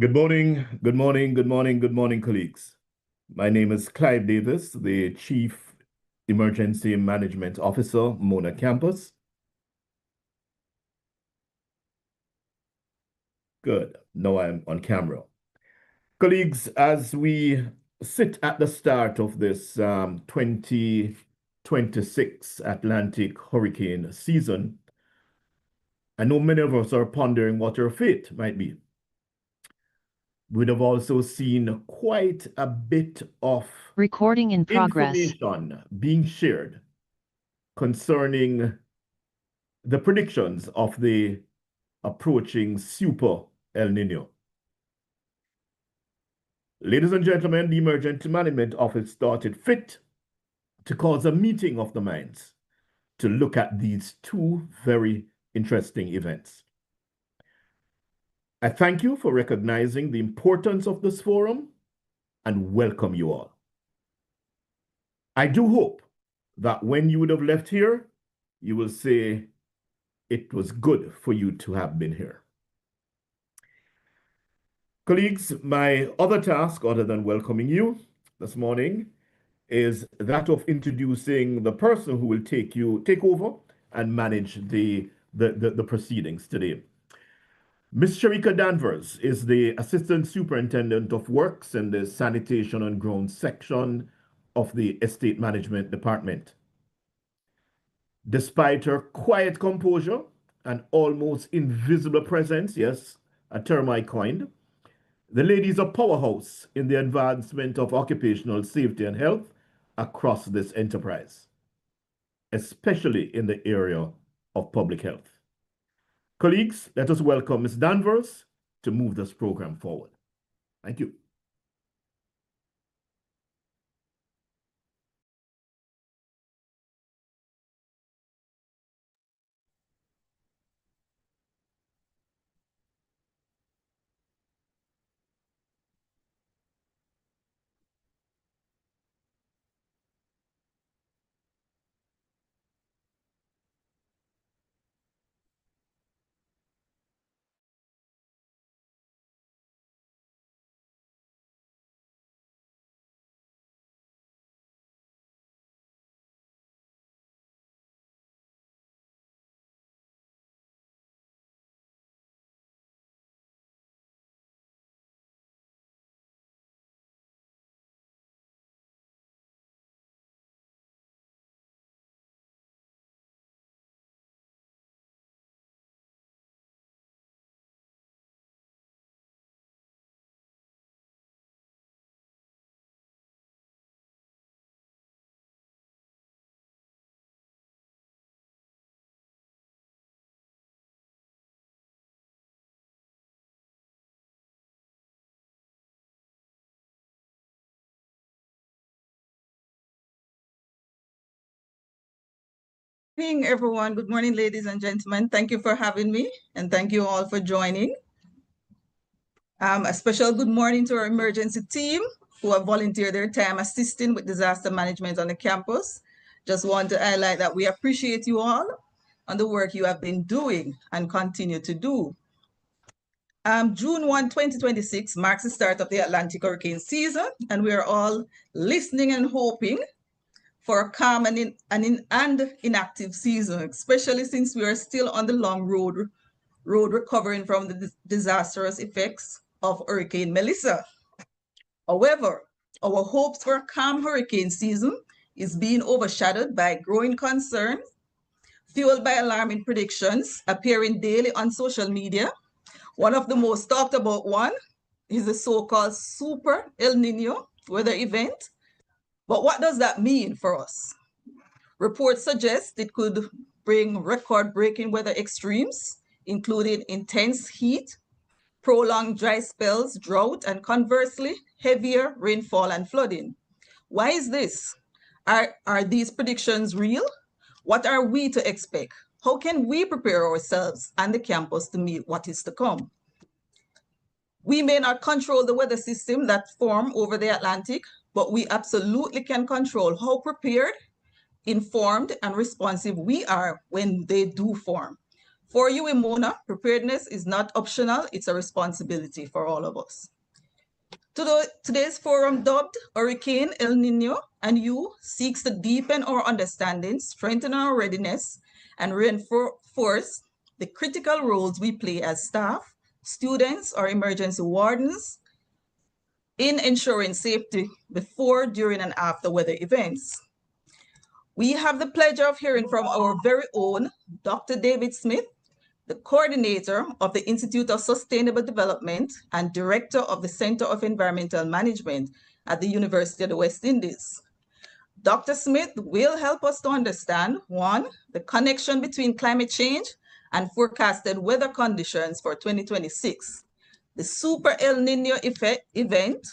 Good morning, good morning, good morning, good morning, colleagues. My name is Clive Davis, the Chief Emergency Management Officer, Mona Campus. Good, now I'm on camera. Colleagues, as we sit at the start of this 2026 Atlantic hurricane season, I know many of us are pondering what our fate might be. We'd have also seen quite a bit of recording in progress information being shared concerning the predictions of the approaching Super El Nino. Ladies and gentlemen, the Emergency Management Office thought it fit to cause a meeting of the minds to look at these two very interesting events. I thank you for recognizing the importance of this forum and welcome you all. I do hope that when you would have left here, you will say it was good for you to have been here. Colleagues, my other task, other than welcoming you this morning, is that of introducing the person who will take over and manage the proceedings today. Ms. Sharika Danvers is the Assistant Superintendent of Works in the Sanitation and Grounds section of the Estate Management Department. Despite her quiet composure and almost invisible presence, yes, a term I coined, the lady is a powerhouse in the advancement of occupational safety and health across this enterprise, especially in the area of public health. Colleagues, let us welcome Ms. Danvers to move this program forward. Thank you. Good morning, everyone. Good morning, ladies and gentlemen. Thank you for having me, and thank you all for joining. A special good morning to our emergency team who have volunteered their time assisting with disaster management on the campus. Just want to highlight that we appreciate you all and the work you have been doing and continue to do. June 1, 2026 marks the start of the Atlantic hurricane season, and we are all listening and hoping for a calm and inactive season, especially since we are still on the long road recovering from the disastrous effects of Hurricane Melissa. However, our hopes for a calm hurricane season is being overshadowed by growing concerns, fueled by alarming predictions appearing daily on social media. One of the most talked about one is the so-called Super El Nino weather event. But what does that mean for us? Reports suggest it could bring record-breaking weather extremes, including intense heat, prolonged dry spells, drought, and conversely, heavier rainfall and flooding. Why is this? Are these predictions real? What are we to expect? How can we prepare ourselves and the campus to meet what is to come? We may not control the weather system that form over the Atlantic, but we absolutely can control how prepared, informed, and responsive we are when they do form. For you in Mona, preparedness is not optional, it's a responsibility for all of us. Today's forum, dubbed Hurricane El Niño and You, seeks to deepen our understanding, strengthen our readiness, and reinforce the critical roles we play as staff, students, or emergency wardens in ensuring safety before, during, and after weather events. We have the pleasure of hearing from our very own Dr. David Smith, the coordinator of the Institute of Sustainable Development and director of the Center of Environmental Management at the University of the West Indies. Dr. Smith will help us to understand, one, the connection between climate change and forecasted weather conditions for 2026, the Super El Nino event,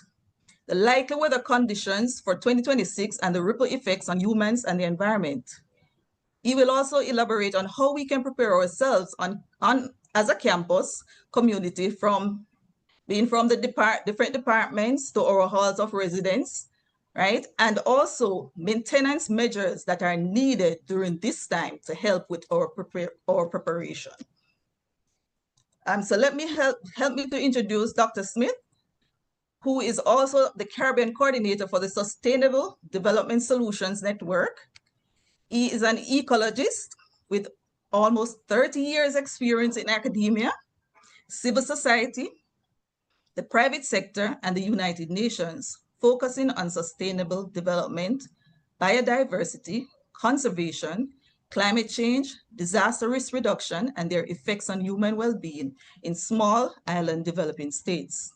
the likely weather conditions for 2026, and the ripple effects on humans and the environment. He will also elaborate on how we can prepare ourselves as a campus community, from the different departments to our halls of residence, right? And also maintenance measures that are needed during this time to help with our preparation. So let me help me to introduce Dr. Smith, who is also the Caribbean coordinator for the Sustainable Development Solutions Network. He is an ecologist with almost 30 years experience in academia, civil society, the private sector, and the United Nations, focusing on sustainable development, biodiversity, conservation, climate change, disaster risk reduction, and their effects on human well-being in small island developing states.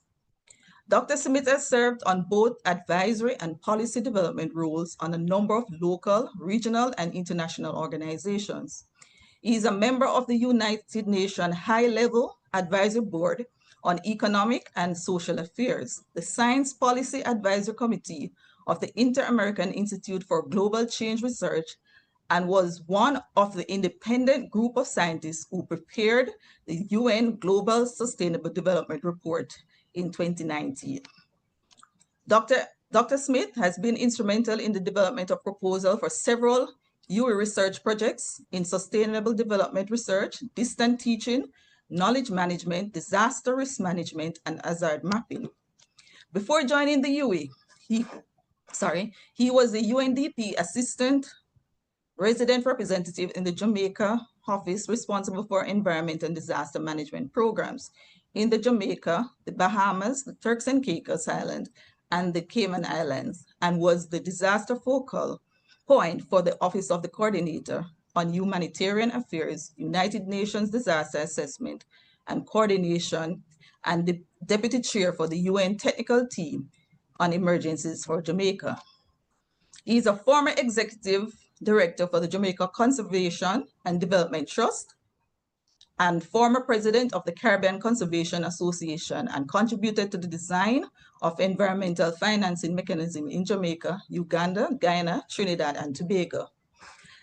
Dr. Smith has served on both advisory and policy development roles on a number of local, regional, and international organizations. He is a member of the United Nations High-Level Advisory Board on Economic and Social Affairs, the Science Policy Advisory Committee of the Inter-American Institute for Global Change Research, and was one of the independent group of scientists who prepared the UN Global Sustainable Development Report in 2019. Dr. Smith has been instrumental in the development of proposals for several UE research projects in sustainable development research, distant teaching, knowledge management, disaster risk management, and hazard mapping. Before joining the UE, he was the UNDP Assistant Resident Representative in the Jamaica office responsible for environment and disaster management programs in the Jamaica, the Bahamas, the Turks and Caicos Islands, and the Cayman Islands, and was the disaster focal point for the Office of the Coordinator on Humanitarian Affairs, United Nations Disaster Assessment and Coordination, and the Deputy Chair for the UN Technical Team on Emergencies for Jamaica. He is a former Executive Director for the Jamaica Conservation and Development Trust, and former president of the Caribbean Conservation Association, and contributed to the design of environmental financing mechanism in Jamaica, Uganda, Guyana, Trinidad, and Tobago.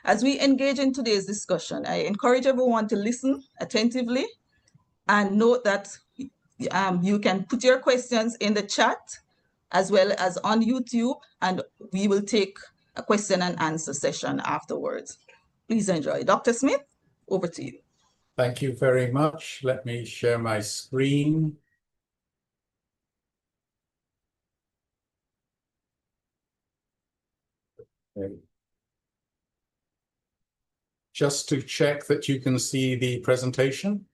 As we engage in today's discussion, I encourage everyone to listen attentively and note that you can put your questions in the chat as well as on YouTube, and we will take a question and answer session afterwards. Please enjoy. Dr. Smith, over to you. Thank you very much. Let me share my screen. Okay. Just to check that you can see the presentation.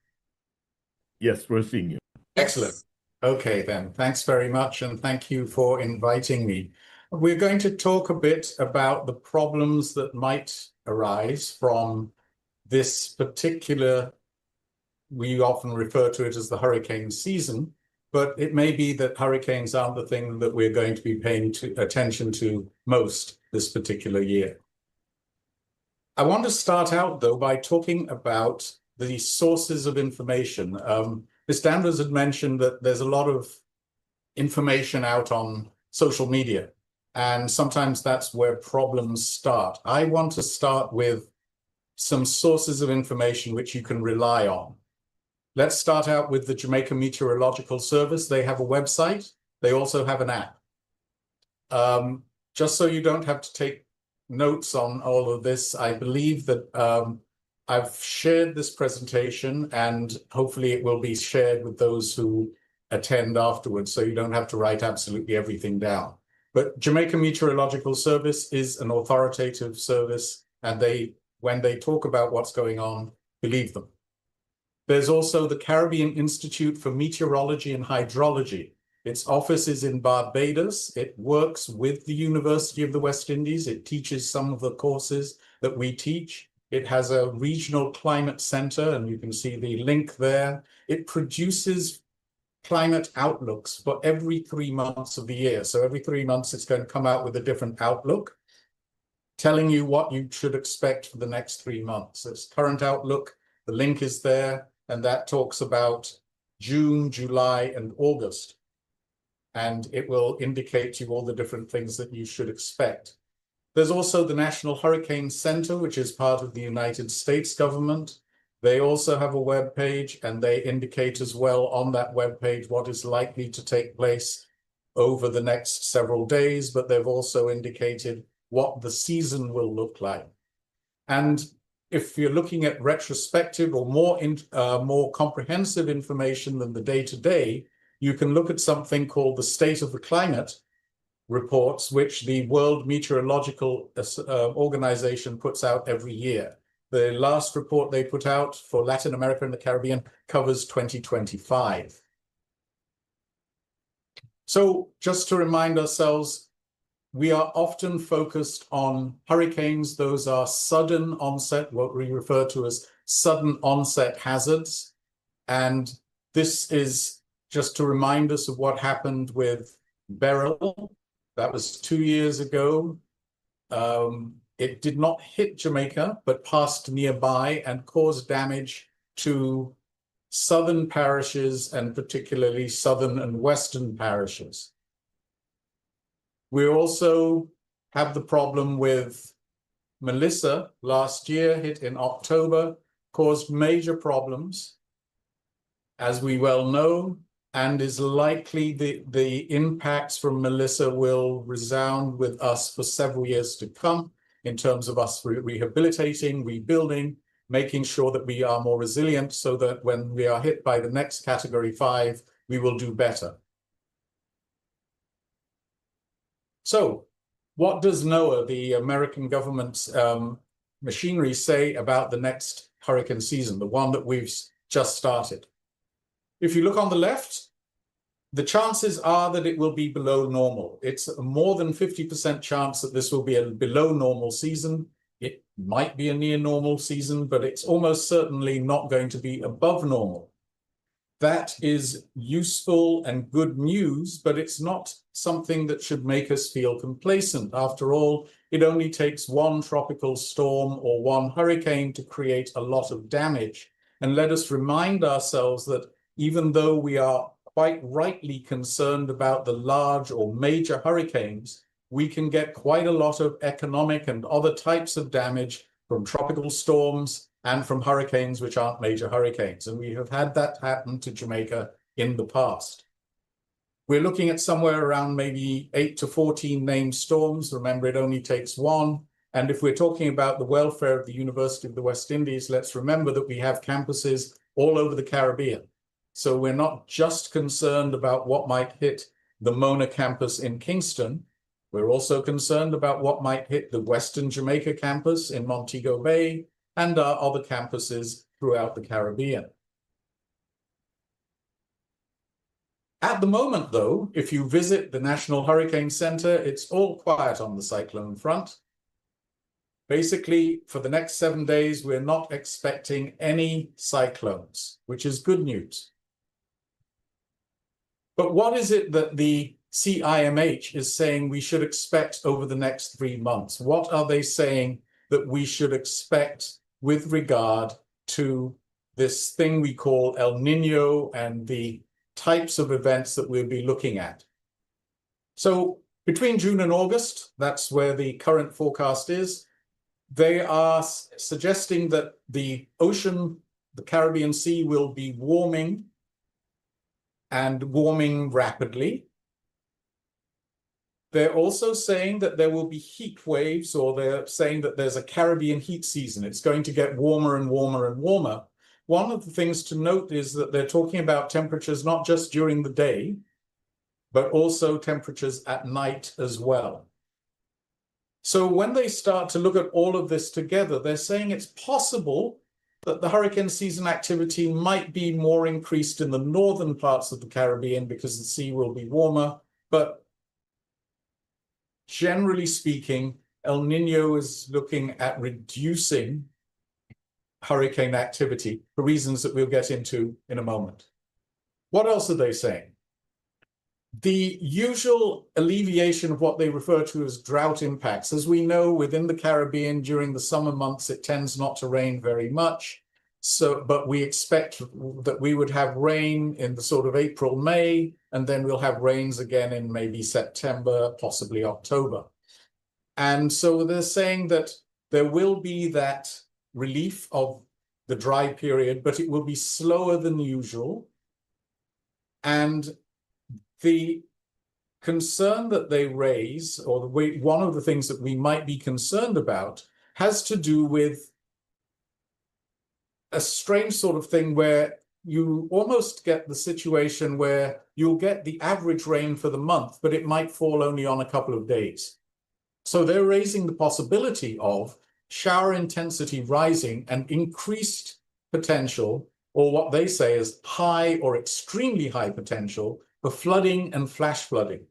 Yes, we're seeing you. Excellent. Okay, then. Thanks very much, and thank you for inviting me. We're going to talk a bit about the problems that might arise from this particular, we often refer to it as the hurricane season, but it may be that hurricanes aren't the thing that we're going to be paying attention to most this particular year. I want to start out, though, by talking about the sources of information. Ms. Danvers had mentioned that there's a lot of information out on social media, and sometimes that's where problems start. I want to start with some sources of information which you can rely on. Let's start out with the Jamaica Meteorological Service. They have a website. They also have an app. Just so you don't have to take notes on all of this, I believe that I've shared this presentation, and hopefully it will be shared with those who attend afterwards, so you don't have to write absolutely everything down. But Jamaica Meteorological Service is an authoritative service, and when they talk about what's going on, believe them. There's also the Caribbean Institute for Meteorology and Hydrology. Its office is in Barbados. It works with the University of the West Indies. It teaches some of the courses that we teach. It has a regional climate center, and you can see the link there. It produces climate outlooks for every 3 months of the year. So every 3 months, it's going to come out with a different outlook, telling you what you should expect for the next 3 months. Its current outlook, the link is there, and that talks about June, July, and August. And it will indicate to you all the different things that you should expect. There's also the National Hurricane Center, which is part of the United States government. They also have a web page, and they indicate as well on that web page what is likely to take place over the next several days, but they've also indicated what the season will look like. And if you're looking at retrospective or more comprehensive information than the day-to-day, you can look at something called the State of the Climate reports, which the World Meteorological Organization puts out every year. The last report they put out for Latin America and the Caribbean covers 2025. So just to remind ourselves, we are often focused on hurricanes. Those are sudden onset, what we refer to as sudden onset hazards. And this is just to remind us of what happened with Beryl. That was 2 years ago. It did not hit Jamaica, but passed nearby and caused damage to southern parishes, and particularly southern and western parishes. We also have the problem with Melissa. Last year, hit in October, caused major problems, as we well know, and is likely the impacts from Melissa will resound with us for several years to come in terms of us rehabilitating, rebuilding, making sure that we are more resilient so that when we are hit by the next Category 5, we will do better. So what does NOAA, the American government's machinery, say about the next hurricane season, the one that we've just started? If you look on the left, the chances are that it will be below normal. It's a more than 50% chance that this will be a below normal season. It might be a near normal season, but it's almost certainly not going to be above normal. That is useful and good news, but it's not something that should make us feel complacent. After all, it only takes one tropical storm or one hurricane to create a lot of damage. And let us remind ourselves that even though we are quite rightly concerned about the large or major hurricanes, we can get quite a lot of economic and other types of damage from tropical storms and from hurricanes which aren't major hurricanes. And we have had that happen to Jamaica in the past. We're looking at somewhere around maybe 8 to 14 named storms. Remember, it only takes one. And if we're talking about the welfare of the University of the West Indies, let's remember that we have campuses all over the Caribbean. So we're not just concerned about what might hit the Mona campus in Kingston. We're also concerned about what might hit the Western Jamaica campus in Montego Bay and our other campuses throughout the Caribbean. At the moment, though, if you visit the National Hurricane Center, it's all quiet on the cyclone front. Basically, for the next 7 days, we're not expecting any cyclones, which is good news. But what is it that the CIMH is saying we should expect over the next 3 months? What are they saying that we should expect with regard to this thing we call El Niño and the types of events that we'll be looking at? So between June and August, that's where the current forecast is, they are suggesting that the ocean, the Caribbean Sea, will be warming and warming rapidly. They're also saying that there will be heat waves, or they're saying that there's a Caribbean heat season. It's going to get warmer and warmer and warmer. One of the things to note is that they're talking about temperatures not just during the day, but also temperatures at night as well. So when they start to look at all of this together, they're saying it's possible that the hurricane season activity might be more increased in the northern parts of the Caribbean because the sea will be warmer. But generally speaking, El Niño is looking at reducing hurricane activity for reasons that we'll get into in a moment. What else are they saying? The usual alleviation of what they refer to as drought impacts. As we know, within the Caribbean during the summer months, it tends not to rain very much. But we expect that we would have rain in the sort of April, May, and then we'll have rains again in maybe September, possibly October. And so they're saying that there will be that relief of the dry period, but it will be slower than usual. And the concern that they raise, or one of the things that we might be concerned about, has to do with a strange sort of thing where you almost get the situation where you'll get the average rain for the month, but it might fall only on a couple of days. So they're raising the possibility of shower intensity rising and increased potential, or what they say is high or extremely high potential for flooding and flash flooding.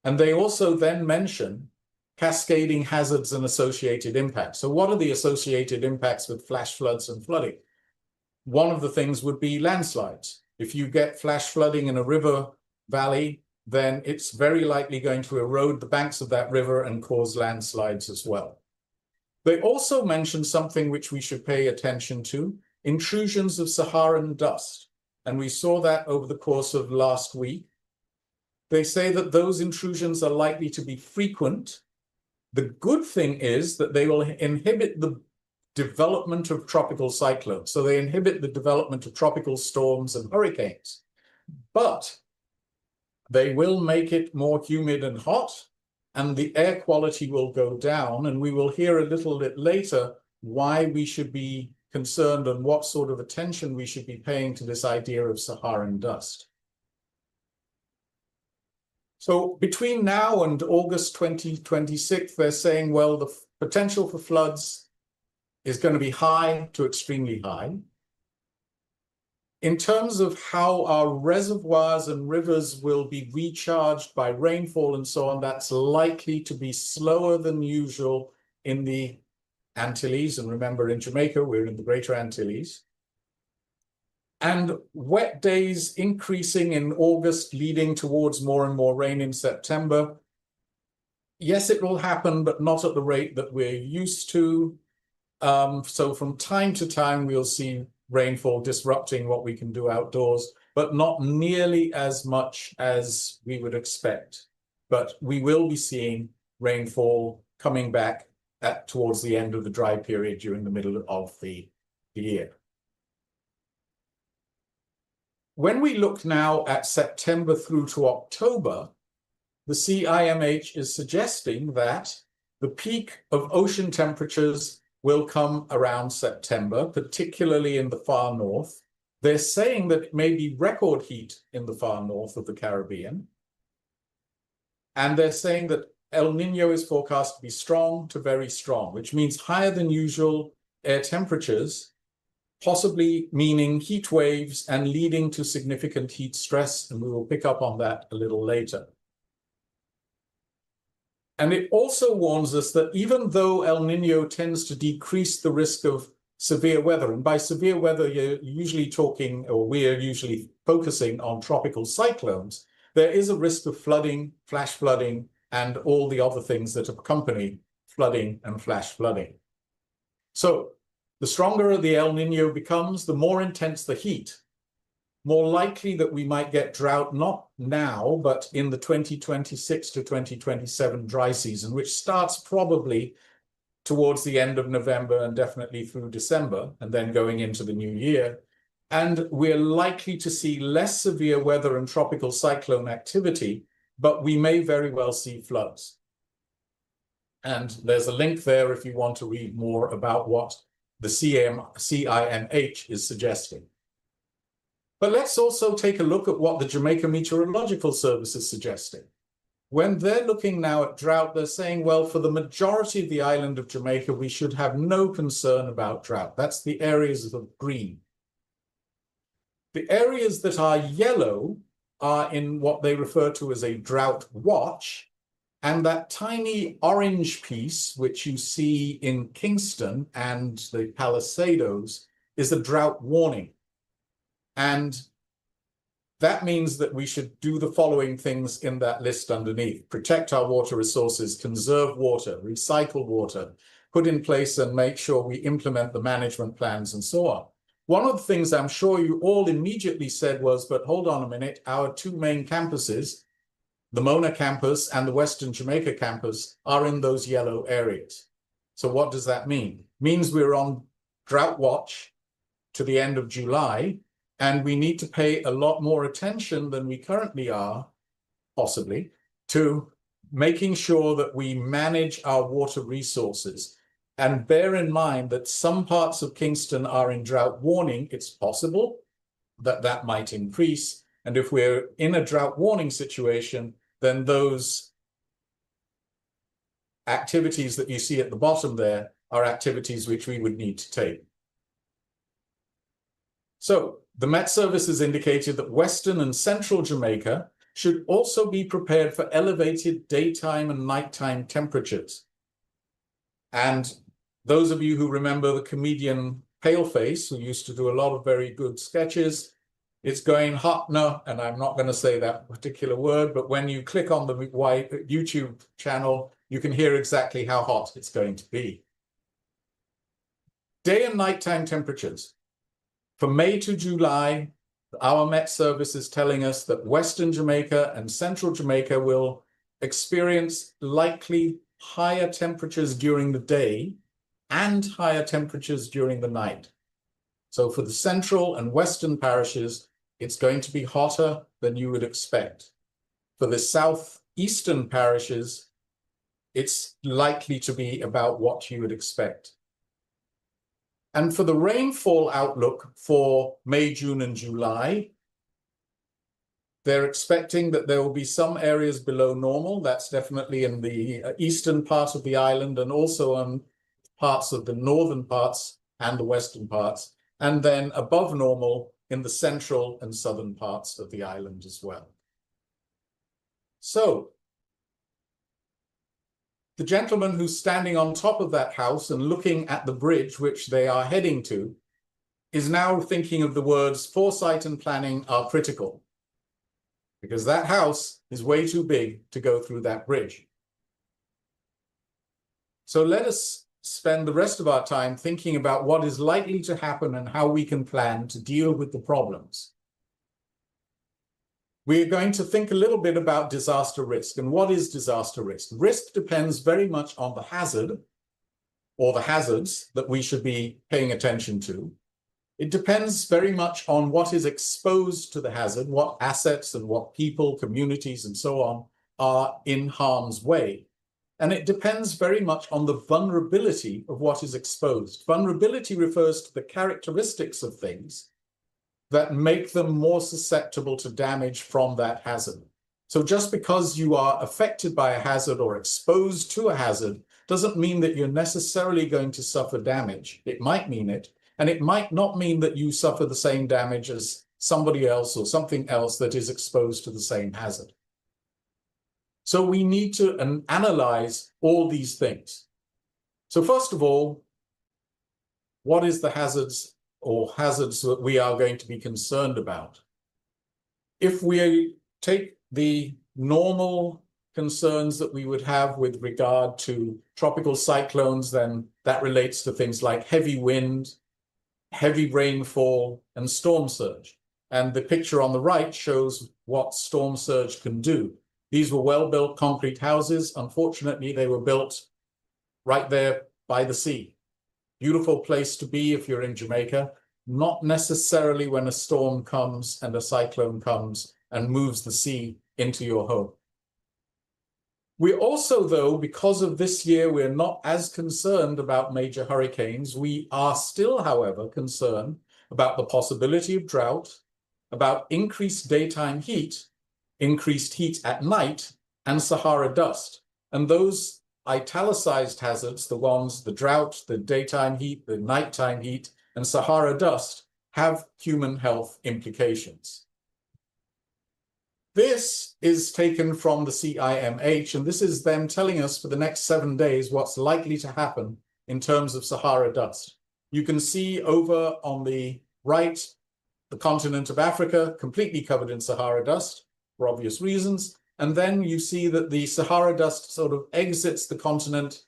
And they also then mention cascading hazards and associated impacts. So what are the associated impacts with flash floods and flooding? One of the things would be landslides. If you get flash flooding in a river valley, then it's very likely going to erode the banks of that river and cause landslides as well. They also mention something which we should pay attention to, intrusions of Saharan dust. And we saw that over the course of last week. They say that those intrusions are likely to be frequent. The good thing is that they will inhibit the development of tropical cyclones. So they inhibit the development of tropical storms and hurricanes. But they will make it more humid and hot, and the air quality will go down. And we will hear a little bit later why we should be concerned and what sort of attention we should be paying to this idea of Saharan dust. So between now and August 2026, they're saying, well, the potential for floods is going to be high to extremely high. In terms of how our reservoirs and rivers will be recharged by rainfall and so on, that's likely to be slower than usual in the Antilles. And remember, in Jamaica, we're in the Greater Antilles. And wet days increasing in August, leading towards more and more rain in September. Yes, it will happen, but not at the rate that we're used to. So from time to time, we'll see rainfall disrupting what we can do outdoors, but not nearly as much as we would expect. But we will be seeing rainfall coming back towards the end of the dry period during the middle of the year. When we look now at September through to October, the CIMH is suggesting that the peak of ocean temperatures will come around September, particularly in the far north. They're saying that it may be record heat in the far north of the Caribbean. And they're saying that El Niño is forecast to be strong to very strong, which means higher than usual air temperatures, possibly meaning heat waves and leading to significant heat stress. And we will pick up on that a little later. And it also warns us that even though El Niño tends to decrease the risk of severe weather, and by severe weather, you're usually talking, or we're usually focusing on tropical cyclones, there is a risk of flooding, flash flooding, and all the other things that accompany flooding and flash flooding. So the stronger the El Niño becomes, the more intense the heat, more likely that we might get drought, not now, but in the 2026 to 2027 dry season, which starts probably towards the end of November and definitely through December, and then going into the new year. And we're likely to see less severe weather and tropical cyclone activity but we may very well see floods. And there's a link there if you want to read more about what the CIMH is suggesting. But let's also take a look at what the Jamaica Meteorological Service is suggesting. When they're looking now at drought, they're saying, well, for the majority of the island of Jamaica, we should have no concern about drought. That's the areas of green. The areas that are yellow are in what they refer to as a drought watch. And that tiny orange piece, which you see in Kingston and the Palisadoes, is a drought warning. And that means that we should do the following things in that list underneath: protect our water resources, conserve water, recycle water, put in place and make sure we implement the management plans and so on. One of the things I'm sure you all immediately said was, but hold on a minute, our two main campuses, the Mona campus and the Western Jamaica campus, are in those yellow areas. So what does that mean? It means we're on drought watch to the end of July, and we need to pay a lot more attention than we currently are, possibly, to making sure that we manage our water resources. And bear in mind that some parts of Kingston are in drought warning. It's possible that that might increase. And if we're in a drought warning situation, then those activities that you see at the bottom there are activities which we would need to take. So the Met Service has indicated that Western and Central Jamaica should also be prepared for elevated daytime and nighttime temperatures. And those of you who remember the comedian Paleface, who used to do a lot of very good sketches, it's going hot now, and I'm not going to say that particular word, but when you click on the YouTube channel, you can hear exactly how hot it's going to be. Day and nighttime temperatures. For May to July, our Met Service is telling us that Western Jamaica and Central Jamaica will experience likely higher temperatures during the day and higher temperatures during the night. So for the central and western parishes, it's going to be hotter than you would expect. For the southeastern parishes, it's likely to be about what you would expect. And for the rainfall outlook for May, June, and July, they're expecting that there will be some areas below normal. That's definitely in the eastern part of the island and also on parts of the northern parts and the western parts, and then above normal in the central and southern parts of the island as well. So the gentleman who's standing on top of that house and looking at the bridge which they are heading to is now thinking of the words foresight and planning are critical, because that house is way too big to go through that bridge. So let us spend the rest of our time thinking about what is likely to happen and how we can plan to deal with the problems. We're going to think a little bit about disaster risk. And what is disaster risk? Risk depends very much on the hazard or the hazards that we should be paying attention to. It depends very much on what is exposed to the hazard, what assets and what people, communities, and so on are in harm's way. And it depends very much on the vulnerability of what is exposed. Vulnerability refers to the characteristics of things that make them more susceptible to damage from that hazard. So just because you are affected by a hazard or exposed to a hazard doesn't mean that you're necessarily going to suffer damage. It might mean it, and it might not mean that you suffer the same damage as somebody else or something else that is exposed to the same hazard. So we need to analyze all these things. So first of all, what is the hazards or hazards that we are going to be concerned about? If we take the normal concerns that we would have with regard to tropical cyclones, then that relates to things like heavy wind, heavy rainfall, and storm surge. And the picture on the right shows what storm surge can do. These were well-built concrete houses. Unfortunately, they were built right there by the sea. Beautiful place to be if you're in Jamaica, not necessarily when a storm comes and a cyclone comes and moves the sea into your home. We also, though, because of this year, we're not as concerned about major hurricanes. We are still, however, concerned about the possibility of drought, about increased daytime heat, increased heat at night, and Sahara dust. And those italicized hazards, the ones, the drought, the daytime heat, the nighttime heat, and Sahara dust, have human health implications. This is taken from the CIMH, and this is them telling us for the next 7 days what's likely to happen in terms of Sahara dust. You can see over on the right, the continent of Africa, completely covered in Sahara dust for obvious reasons. And then you see that the Sahara dust sort of exits the continent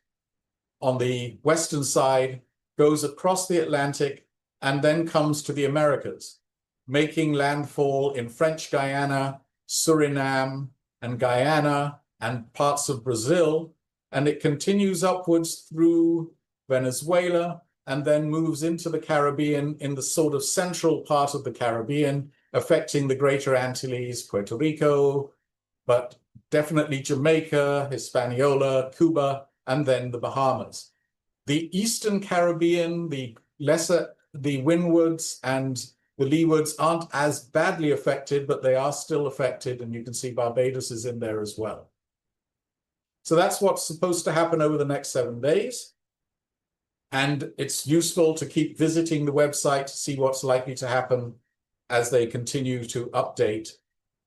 on the western side, goes across the Atlantic, and then comes to the Americas, making landfall in French Guiana, Suriname, and Guyana, and parts of Brazil. And it continues upwards through Venezuela, and then moves into the Caribbean in the sort of central part of the Caribbean, affecting the Greater Antilles, Puerto Rico, but definitely Jamaica, Hispaniola, Cuba, and then the Bahamas. The Eastern Caribbean, the windwards and the leewards aren't as badly affected, but they are still affected, and you can see Barbados is in there as well. So that's what's supposed to happen over the next 7 days. And it's useful to keep visiting the website to see what's likely to happen as they continue to update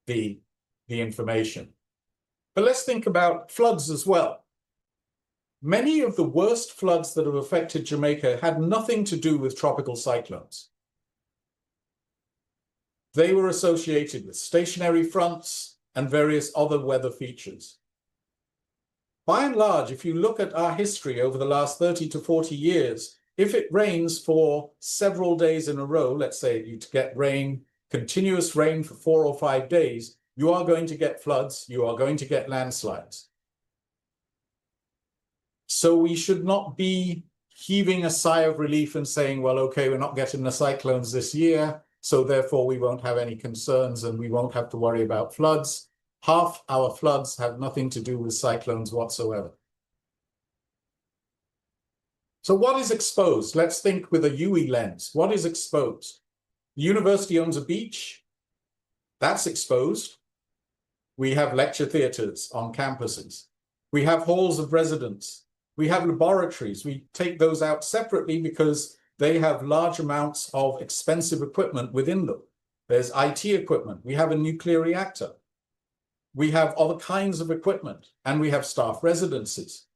the information. But let's think about floods as well. Many of the worst floods that have affected Jamaica had nothing to do with tropical cyclones. They were associated with stationary fronts and various other weather features. By and large, if you look at our history over the last 30 to 40 years, if it rains for several days in a row, let's say you get rain, continuous rain for 4 or 5 days, you are going to get floods, you are going to get landslides. So we should not be heaving a sigh of relief and saying, well, okay, we're not getting the cyclones this year, so therefore we won't have any concerns and we won't have to worry about floods. Half our floods have nothing to do with cyclones whatsoever. So what is exposed? Let's think with a UE lens. What is exposed? The university owns a beach. That's exposed. We have lecture theatres on campuses. We have halls of residence. We have laboratories. We take those out separately because they have large amounts of expensive equipment within them. There's IT equipment. We have a nuclear reactor. We have other kinds of equipment, and we have staff residences.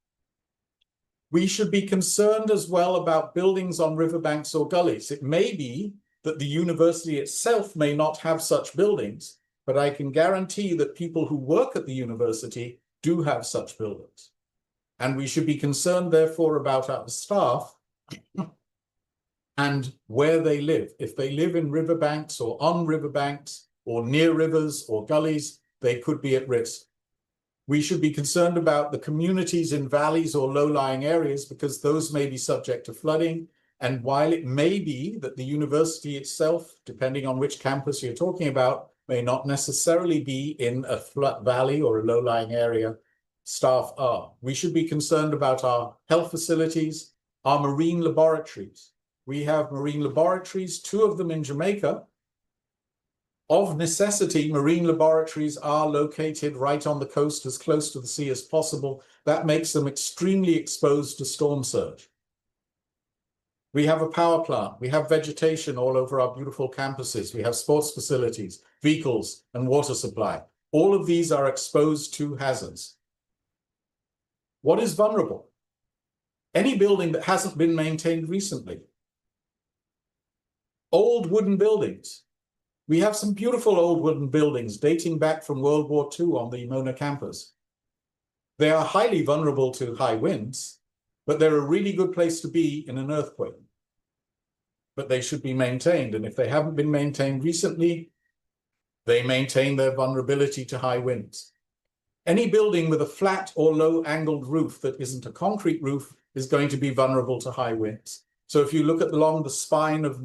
We should be concerned as well about buildings on riverbanks or gullies. It may be that the university itself may not have such buildings, but I can guarantee that people who work at the university do have such buildings. And we should be concerned, therefore, about our staff and where they live. If they live in riverbanks or on riverbanks or near rivers or gullies, they could be at risk. We should be concerned about the communities in valleys or low-lying areas because those may be subject to flooding. And while it may be that the university itself, depending on which campus you're talking about, may not necessarily be in a flood valley or a low-lying area, staff are. We should be concerned about our health facilities, our marine laboratories. We have marine laboratories, 2 of them in Jamaica. Of necessity, marine laboratories are located right on the coast, as close to the sea as possible. That makes them extremely exposed to storm surge. We have a power plant. We have vegetation all over our beautiful campuses. We have sports facilities, vehicles, and water supply. All of these are exposed to hazards. What is vulnerable? Any building that hasn't been maintained recently. Old wooden buildings. We have some beautiful old wooden buildings dating back from World War II on the Mona campus. They are highly vulnerable to high winds, but they're a really good place to be in an earthquake. But they should be maintained, and if they haven't been maintained recently, they maintain their vulnerability to high winds. Any building with a flat or low-angled roof that isn't a concrete roof is going to be vulnerable to high winds. So if you look along the spine of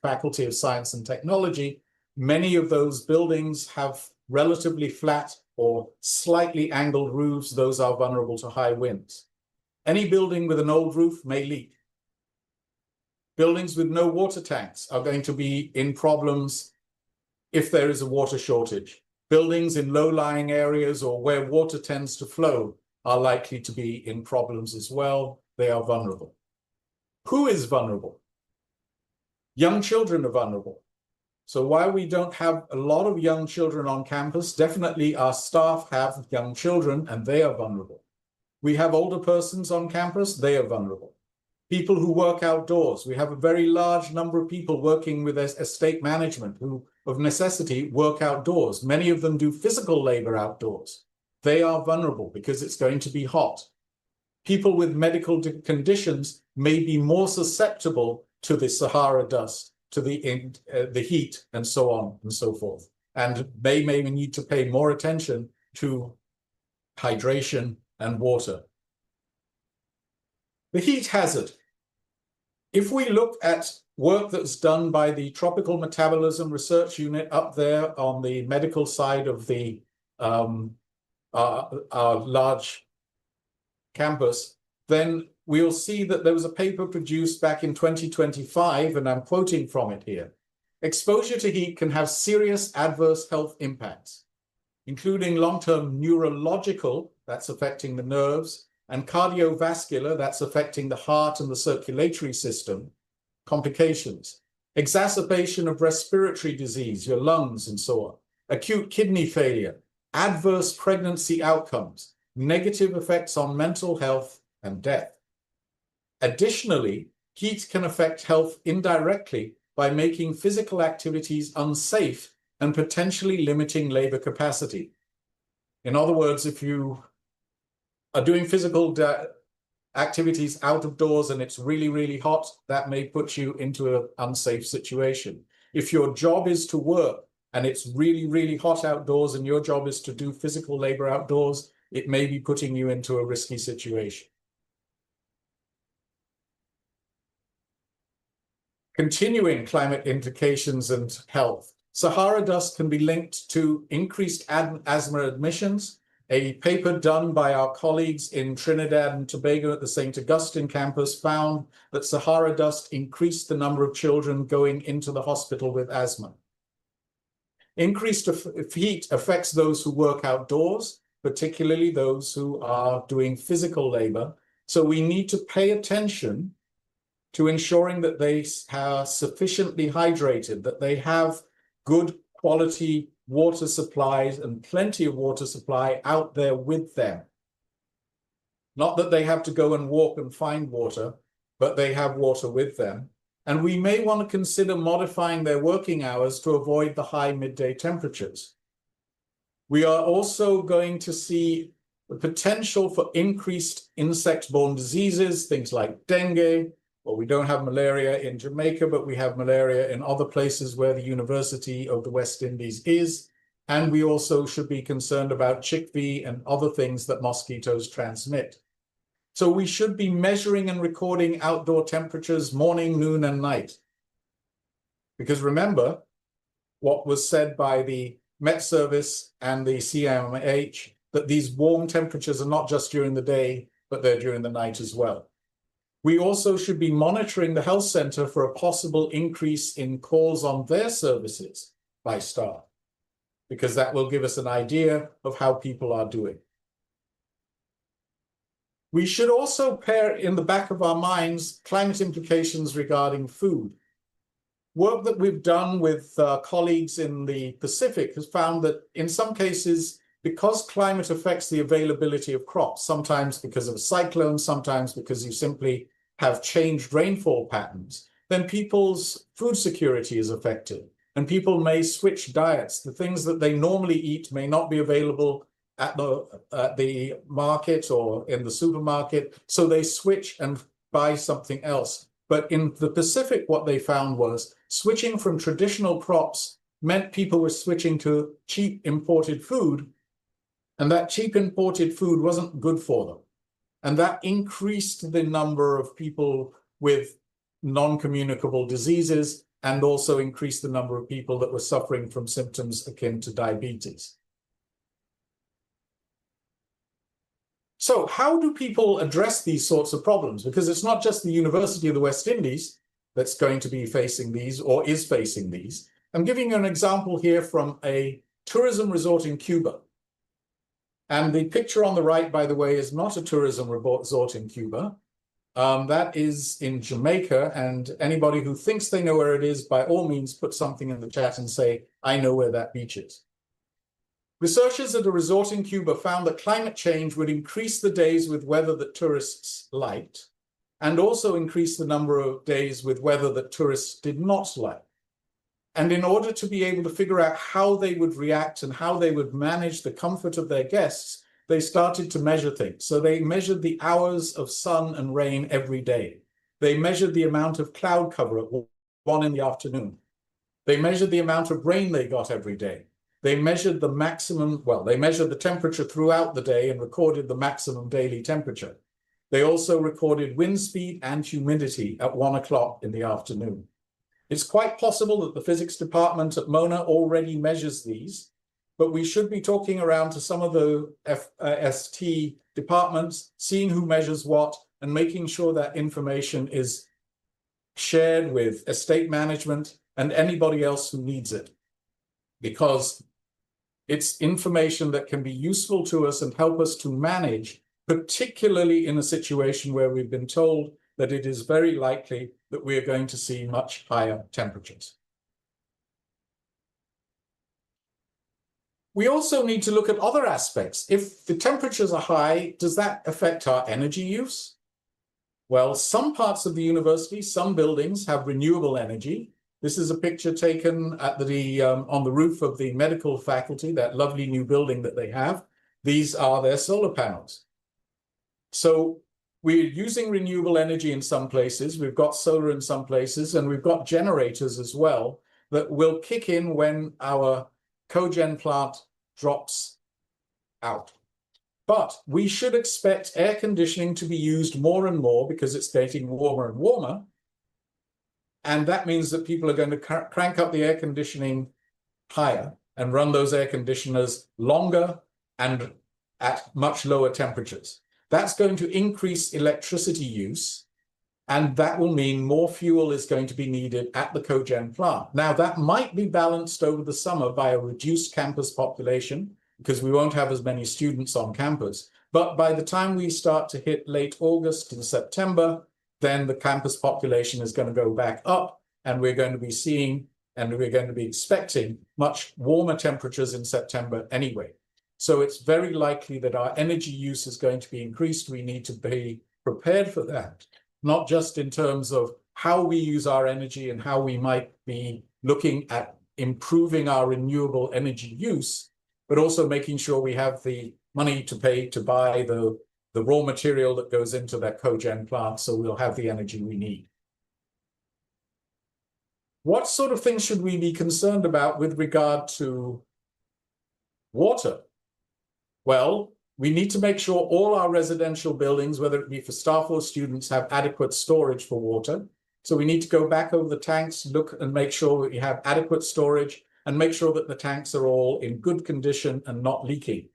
Faculty of Science and Technology, many of those buildings have relatively flat or slightly angled roofs, those are vulnerable to high winds. Any building with an old roof may leak. Buildings with no water tanks are going to be in problems if there is a water shortage. Buildings in low-lying areas or where water tends to flow are likely to be in problems as well. They are vulnerable. Who is vulnerable? Young children are vulnerable. So while we don't have a lot of young children on campus, definitely our staff have young children and they are vulnerable. We have older persons on campus, they are vulnerable. People who work outdoors. We have a very large number of people working with estate management who, of necessity, work outdoors. Many of them do physical labor outdoors. They are vulnerable because it's going to be hot. People with medical conditions may be more susceptible to the Sahara dust, to the heat, and so on and so forth. And they may need to pay more attention to hydration and water. The heat hazard. If we look at work that's done by the Tropical Metabolism Research Unit up there on the medical side of the our large campus, then we'll see that there was a paper produced back in 2025, and I'm quoting from it here. Exposure to heat can have serious adverse health impacts, including long-term neurological, that's affecting the nerves, and cardiovascular, that's affecting the heart and the circulatory system, complications, exacerbation of respiratory disease, your lungs and so on, acute kidney failure, adverse pregnancy outcomes, negative effects on mental health and death. Additionally, heat can affect health indirectly by making physical activities unsafe and potentially limiting labor capacity. In other words, if you are doing physical activities out of doors and it's really, really hot, that may put you into an unsafe situation. If your job is to work and it's really, really hot outdoors and your job is to do physical labor outdoors, it may be putting you into a risky situation. Continuing climate implications and health. Sahara dust can be linked to increased asthma admissions. A paper done by our colleagues in Trinidad and Tobago at the St. Augustine campus found that Sahara dust increased the number of children going into the hospital with asthma. Increased heat affects those who work outdoors, particularly those who are doing physical labor. So we need to pay attention to ensuring that they are sufficiently hydrated, that they have good quality water supplies and plenty of water supply out there with them. Not that they have to go and walk and find water, but they have water with them. And we may want to consider modifying their working hours to avoid the high midday temperatures. We are also going to see the potential for increased insect-borne diseases, things like dengue. Well, we don't have malaria in Jamaica, but we have malaria in other places where the University of the West Indies is. And we also should be concerned about chickpea and other things that mosquitoes transmit. So we should be measuring and recording outdoor temperatures morning, noon, and night. Because remember what was said by the Met Service and the CMH, that these warm temperatures are not just during the day, but they're during the night as well. We also should be monitoring the health center for a possible increase in calls on their services by staff, because that will give us an idea of how people are doing. We should also pair in the back of our minds climate implications regarding food. Work that we've done with colleagues in the Pacific has found that in some cases, because climate affects the availability of crops, sometimes because of a cyclone, sometimes because you simply have changed rainfall patterns, then people's food security is affected and people may switch diets. The things that they normally eat may not be available at the market or in the supermarket, so they switch and buy something else. But in the Pacific, what they found was switching from traditional crops meant people were switching to cheap imported food, and that cheap imported food wasn't good for them. And that increased the number of people with non-communicable diseases and also increased the number of people that were suffering from symptoms akin to diabetes. So how do people address these sorts of problems? Because it's not just the University of the West Indies that's going to be facing these or is facing these. I'm giving you an example here from a tourism resort in Cuba. And the picture on the right, by the way, is not a tourism resort in Cuba. That is in Jamaica, and anybody who thinks they know where it is, by all means, put something in the chat and say, I know where that beach is. Researchers at a resort in Cuba found that climate change would increase the days with weather that tourists liked, and also increase the number of days with weather that tourists did not like. And in order to be able to figure out how they would react and how they would manage the comfort of their guests, they started to measure things. So they measured the hours of sun and rain every day. They measured the amount of cloud cover at 1 in the afternoon. They measured the amount of rain they got every day. They measured the maximum, well, they measured the temperature throughout the day and recorded the maximum daily temperature. They also recorded wind speed and humidity at 1 o'clock in the afternoon. It's quite possible that the physics department at Mona already measures these, but we should be talking around to some of the ST departments, seeing who measures what, and making sure that information is shared with estate management and anybody else who needs it, because it's information that can be useful to us and help us to manage, particularly in a situation where we've been told that it is very likely that we are going to see much higher temperatures. We also need to look at other aspects. If the temperatures are high, does that affect our energy use? Well, some parts of the university, some buildings have renewable energy. This is a picture taken at on the roof of the medical faculty, that lovely new building that they have. These are their solar panels. So we're using renewable energy in some places. We've got solar in some places, and we've got generators as well that will kick in when our cogen plant drops out. But we should expect air conditioning to be used more and more because it's getting warmer and warmer. And that means that people are going to crank up the air conditioning higher and run those air conditioners longer and at much lower temperatures. That's going to increase electricity use, and that will mean more fuel is going to be needed at the cogen plant. Now, that might be balanced over the summer by a reduced campus population, because we won't have as many students on campus. But by the time we start to hit late August and September, then the campus population is going to go back up, and we're going to be seeing, and we're going to be expecting much warmer temperatures in September anyway. So it's very likely that our energy use is going to be increased. We need to be prepared for that, not just in terms of how we use our energy and how we might be looking at improving our renewable energy use, but also making sure we have the money to pay to buy the raw material that goes into that cogen plant, so we'll have the energy we need. What sort of things should we be concerned about with regard to water? Well, we need to make sure all our residential buildings, whether it be for staff or students, have adequate storage for water. So we need to go back over the tanks, look and make sure that we have adequate storage, and make sure that the tanks are all in good condition and not leaking.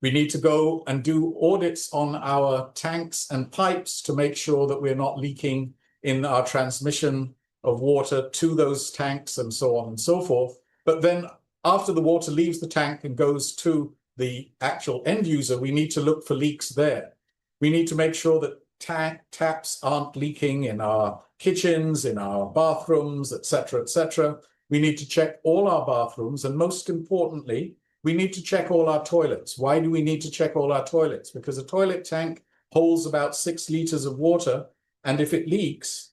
We need to go and do audits on our tanks and pipes to make sure that we're not leaking in our transmission of water to those tanks and so on and so forth. But then after the water leaves the tank and goes to the actual end user, we need to look for leaks there. We need to make sure that taps aren't leaking in our kitchens, in our bathrooms, etc., etc. We need to check all our bathrooms, and most importantly, we need to check all our toilets. Why do we need to check all our toilets? Because a toilet tank holds about 6 liters of water, and if it leaks,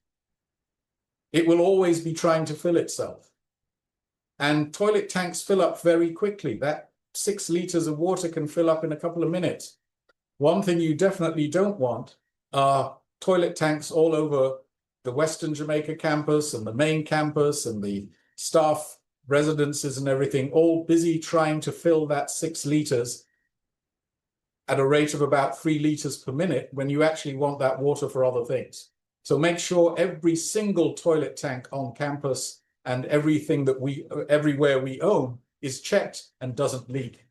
it will always be trying to fill itself. And toilet tanks fill up very quickly. That 6 liters of water can fill up in a couple of minutes. One thing you definitely don't want are toilet tanks all over the Western Jamaica campus and the main campus and the staff residences and everything, all busy trying to fill that 6 liters at a rate of about 3 liters per minute when you actually want that water for other things. So make sure every single toilet tank on campus and everything that everywhere we own is checked and doesn't leak.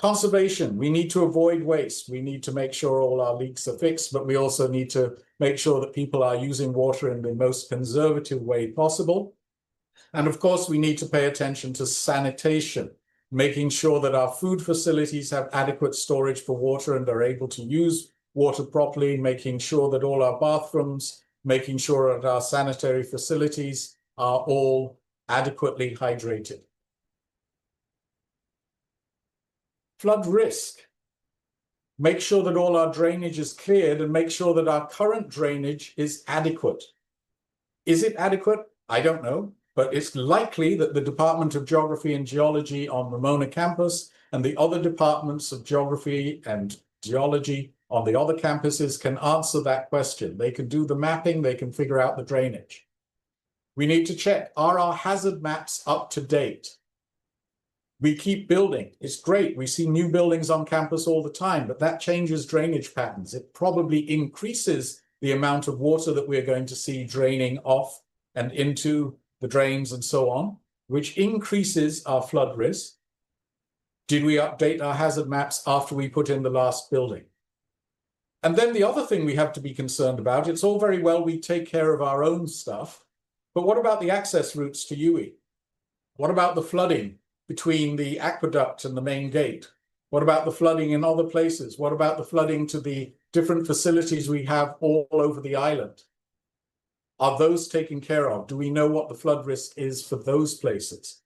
Conservation, we need to avoid waste. We need to make sure all our leaks are fixed, but we also need to make sure that people are using water in the most conservative way possible. And of course, we need to pay attention to sanitation, making sure that our food facilities have adequate storage for water and are able to use water properly, making sure that all our bathrooms, making sure that our sanitary facilities are all adequately hydrated. Flood risk. Make sure that all our drainage is cleared and make sure that our current drainage is adequate. Is it adequate? I don't know, but it's likely that the Department of Geography and Geology on the Mona campus and the other departments of geography and geology on the other campuses can answer that question. They can do the mapping, they can figure out the drainage. We need to check, are our hazard maps up to date? We keep building. It's great. We see new buildings on campus all the time, but that changes drainage patterns. It probably increases the amount of water that we're going to see draining off and into the drains and so on, which increases our flood risk. Did we update our hazard maps after we put in the last building? And then the other thing we have to be concerned about, it's all very well we take care of our own stuff, but what about the access routes to UWI? What about the flooding between the aqueduct and the main gate? What about the flooding in other places? What about the flooding to the different facilities we have all over the island? Are those taken care of? Do we know what the flood risk is for those places?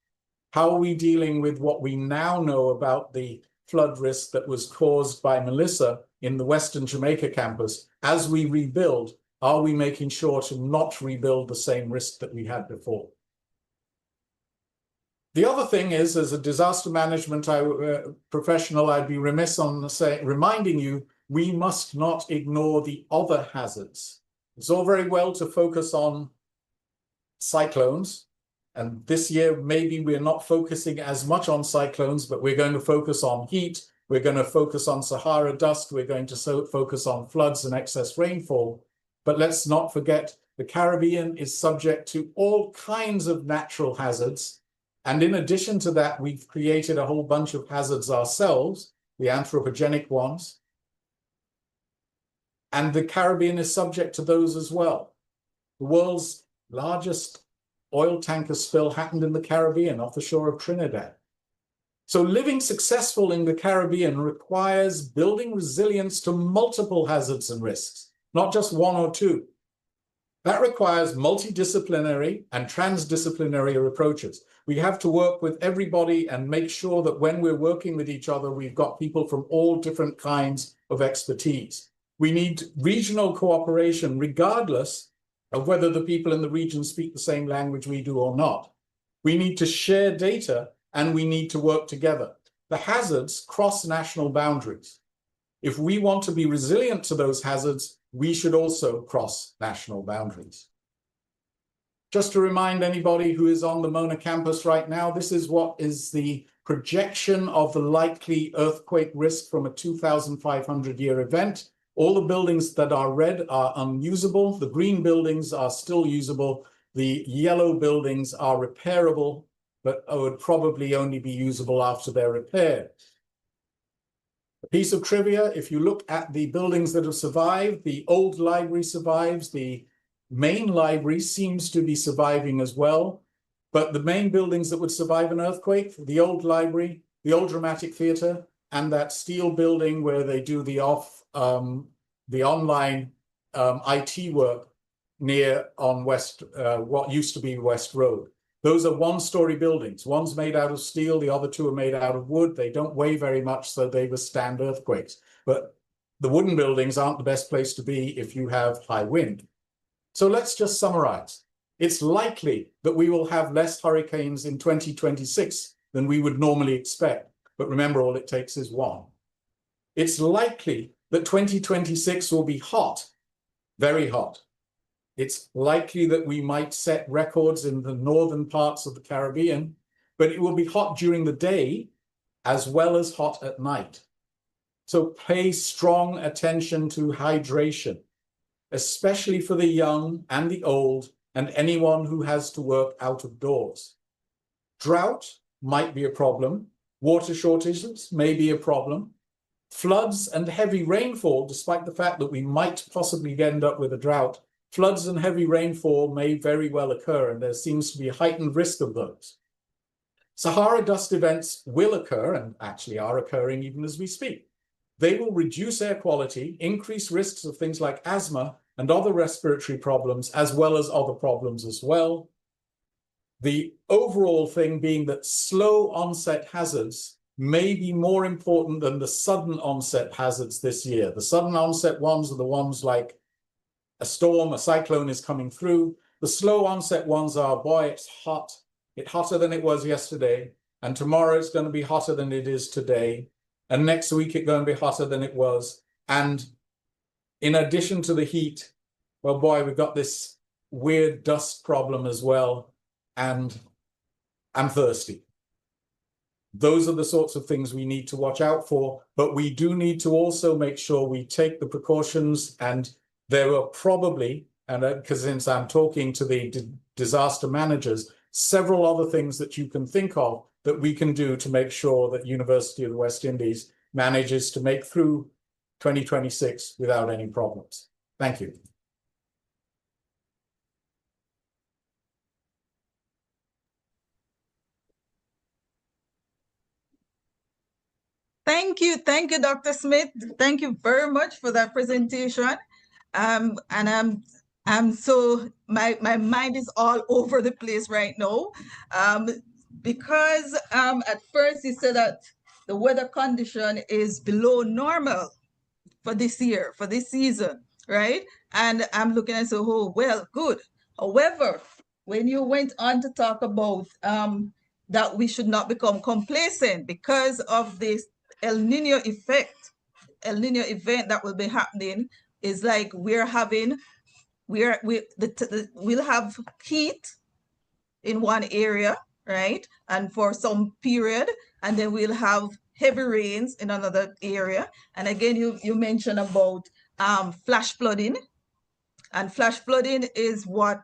How are we dealing with what we now know about the flood risk that was caused by Melissa in the Western Jamaica campus? As we rebuild, are we making sure to not rebuild the same risk that we had before? The other thing is, as a disaster management professional, I'd be remiss on reminding you, we must not ignore the other hazards. It's all very well to focus on cyclones. And this year, maybe we're not focusing as much on cyclones, but we're going to focus on heat. We're going to focus on Sahara dust. We're going to focus on floods and excess rainfall. But let's not forget the Caribbean is subject to all kinds of natural hazards. And in addition to that, we've created a whole bunch of hazards ourselves, the anthropogenic ones. And the Caribbean is subject to those as well. The world's largest oil tanker spill happened in the Caribbean off the shore of Trinidad. So living successful in the Caribbean requires building resilience to multiple hazards and risks, not just one or two. That requires multidisciplinary and transdisciplinary approaches. We have to work with everybody and make sure that when we're working with each other, we've got people from all different kinds of expertise. We need regional cooperation, regardless of whether the people in the region speak the same language we do or not. We need to share data and we need to work together. The hazards cross national boundaries. If we want to be resilient to those hazards, we should also cross national boundaries. Just to remind anybody who is on the Mona campus right now, this is what is the projection of the likely earthquake risk from a 2,500-year event. All the buildings that are red are unusable. The green buildings are still usable. The yellow buildings are repairable, but would probably only be usable after they're repaired. A piece of trivia, if you look at the buildings that have survived, the old library survives, the main library seems to be surviving as well, but the main buildings that would survive an earthquake, the old library, the old dramatic theater, and that steel building where they do the online IT work near on what used to be West Road. Those are one-story buildings. One's made out of steel, the other two are made out of wood. They don't weigh very much, so they withstand earthquakes. But the wooden buildings aren't the best place to be if you have high wind. So let's just summarize. It's likely that we will have less hurricanes in 2026 than we would normally expect. But remember, all it takes is one. It's likely that 2026 will be hot, very hot. It's likely that we might set records in the northern parts of the Caribbean, but it will be hot during the day as well as hot at night. So pay strong attention to hydration, especially for the young and the old and anyone who has to work out of doors. Drought might be a problem. Water shortages may be a problem. Floods and heavy rainfall, despite the fact that we might possibly end up with a drought, floods and heavy rainfall may very well occur, and there seems to be a heightened risk of those. Sahara dust events will occur, and actually are occurring even as we speak. They will reduce air quality, increase risks of things like asthma and other respiratory problems, as well as other problems as well. The overall thing being that slow onset hazards may be more important than the sudden onset hazards this year. The sudden onset ones are the ones like a storm, a cyclone is coming through. The slow onset ones are, boy, it's hot. It's hotter than it was yesterday. And tomorrow it's going to be hotter than it is today. And next week it's going to be hotter than it was. And in addition to the heat, well, boy, we've got this weird dust problem as well. And I'm thirsty. Those are the sorts of things we need to watch out for, but we do need to also make sure we take the precautions. And there are probably, and because since I'm talking to the disaster managers, several other things that you can think of that we can do to make sure that University of the West Indies manages to make through 2026 without any problems. Thank you. Thank you, Dr. Smith. Thank you very much for that presentation. And I'm so my mind is all over the place right now, because at first you said that the weather condition is below normal for this year, for this season, right? And I'm looking and say, oh well, good. However, when you went on to talk about that we should not become complacent because of this El Nino effect, El Nino event that will be happening, is like we'll have heat in one area, right? And for some period, and then we'll have heavy rains in another area. And again, you mentioned about flash flooding, and flash flooding is what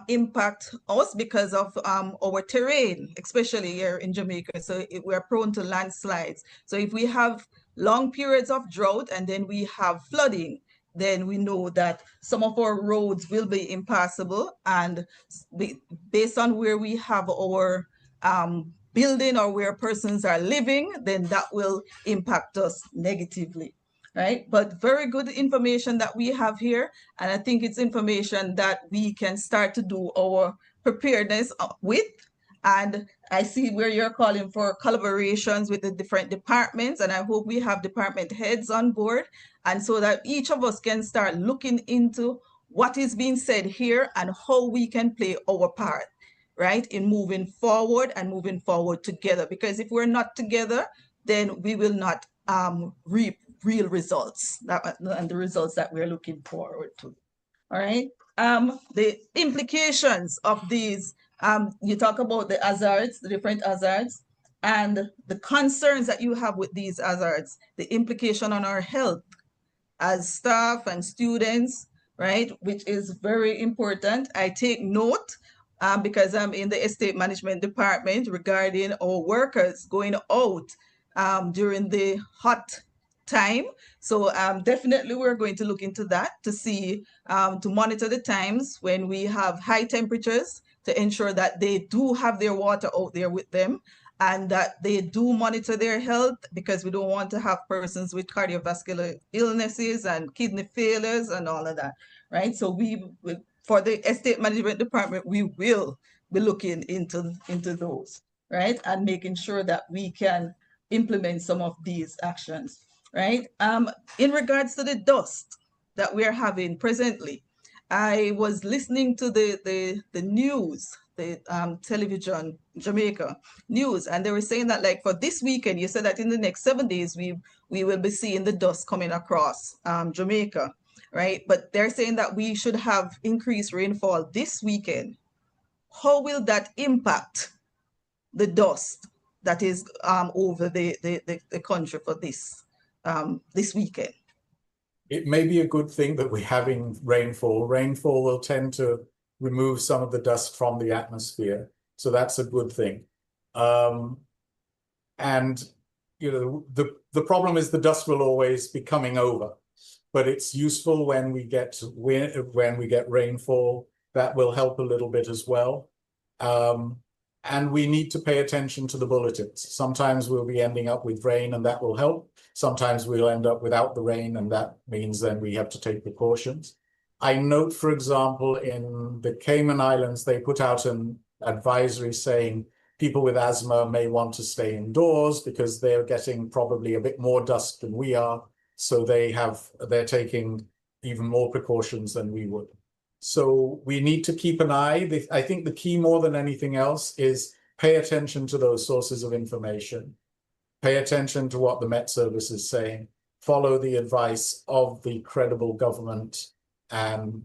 impact us because of our terrain, especially here in Jamaica. So we're prone to landslides. So if we have long periods of drought and then we have flooding, then we know that some of our roads will be impassable, and based on where we have our building or where persons are living, then that will impact us negatively, right? But very good information that we have here, and I think it's information that we can start to do our preparedness with. And I see where you're calling for collaborations with the different departments, and I hope we have department heads on board, and so that each of us can start looking into what is being said here and how we can play our part, right, in moving forward and moving forward together. Because if we're not together, then we will not reap real results and the results that we're looking forward to. All right. The implications of these, you talk about the hazards, the different hazards, and the concerns that you have with these hazards, the implication on our health as staff and students, right, which is very important. I take note because I'm in the estate management department regarding our workers going out during the hot time. So definitely we're going to look into that to see, to monitor the times when we have high temperatures to ensure that they do have their water out there with them and that they do monitor their health, because we don't want to have persons with cardiovascular illnesses and kidney failures and all of that, right? So for the estate management department, we will be looking into those, right? And making sure that we can implement some of these actions, right? In regards to the dust that we're having presently, I was listening to the news, the television Jamaica news, and they were saying that like for this weekend, you said that in the next 7 days we will be seeing the dust coming across Jamaica, right? But they're saying that we should have increased rainfall this weekend. How will that impact the dust that is over the country for this weekend? It may be a good thing that we're having rainfall. Rainfall will tend to remove some of the dust from the atmosphere. So that's a good thing. And the problem is the dust will always be coming over, but it's useful when we get rainfall. That will help a little bit as well. And we need to pay attention to the bulletins. Sometimes we'll be ending up with rain and that will help. Sometimes we'll end up without the rain and that means then we have to take precautions. I note, for example, in the Cayman Islands, they put out an advisory saying people with asthma may want to stay indoors because they're getting probably a bit more dust than we are. So they're taking even more precautions than we would. So we need to keep an eye. I think the key more than anything else is pay attention to those sources of information. Pay attention to what the Met Service is saying. Follow the advice of the credible government and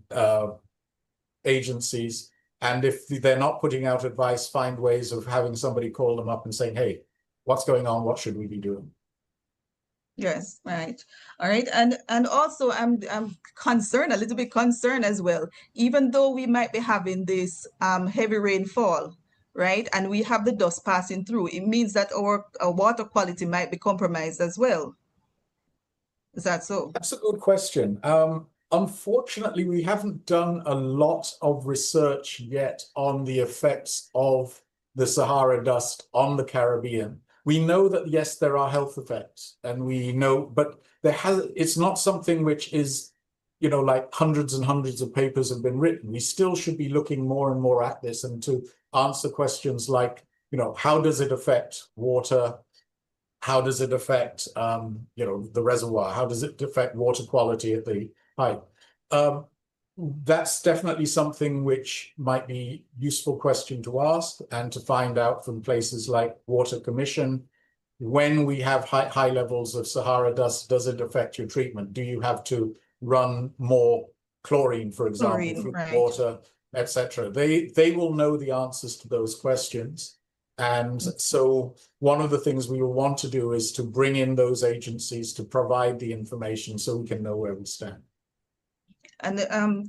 agencies. And if they're not putting out advice, find ways of having somebody call them up and saying, hey, what's going on? What should we be doing? Yes, right. All right. And also I'm concerned, a little bit concerned as well, even though we might be having this heavy rainfall, right? And we have the dust passing through, it means that our water quality might be compromised as well. Is that so? That's a good question. Unfortunately, we haven't done a lot of research yet on the effects of the Sahara dust on the Caribbean. We know that, yes, there are health effects, and we know, but it's not something which is, like hundreds and hundreds of papers have been written. We still should be looking more and more at this and to answer questions like, how does it affect water? How does it affect, the reservoir? How does it affect water quality at the height? That's definitely something which might be a useful question to ask and to find out from places like Water Commission. When we have high levels of Sahara dust, does it affect your treatment? Do you have to run more chlorine, for example, through Right. water, etc.? They will know the answers to those questions. And so one of the things we will want to do is to bring in those agencies to provide the information so we can know where we stand. And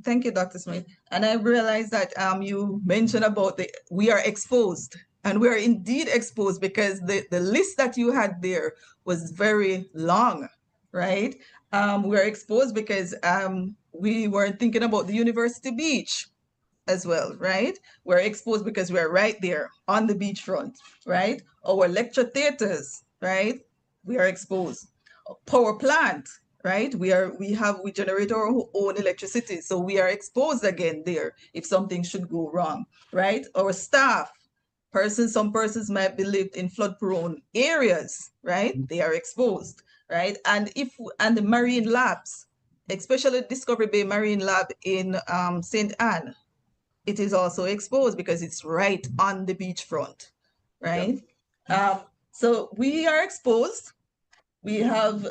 thank you, Dr. Smith. And I realized that you mentioned about we are exposed, and we are indeed exposed because the list that you had there was very long, right? We are exposed because we weren't thinking about the university beach as well, right? We're exposed because we're right there on the beachfront, right? Our lecture theaters, right? We are exposed. Power plant, right? We generate our own electricity, so we are exposed again there if something should go wrong, right? Our staff, some persons might be lived in flood prone areas, right? They are exposed, right? And the marine labs, especially Discovery Bay Marine Lab in St. Anne, it is also exposed because it's right on the beachfront, right? Yep. So we are exposed. We have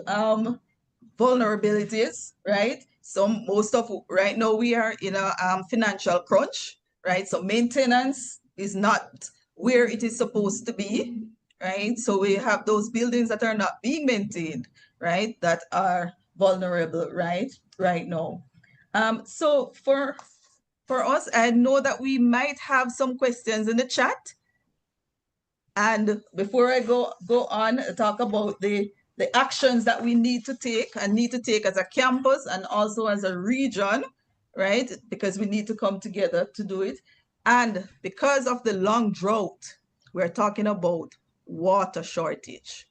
vulnerabilities, right? So most of right now we are in a financial crunch, right? So maintenance is not where it is supposed to be, right? So we have those buildings that are not being maintained, right? That are vulnerable, right now. So for us, I know that we might have some questions in the chat. And before I go on, talk about the actions that we need to take as a campus and also as a region, right? Because we need to come together to do it. And because of the long drought, we're talking about water shortage.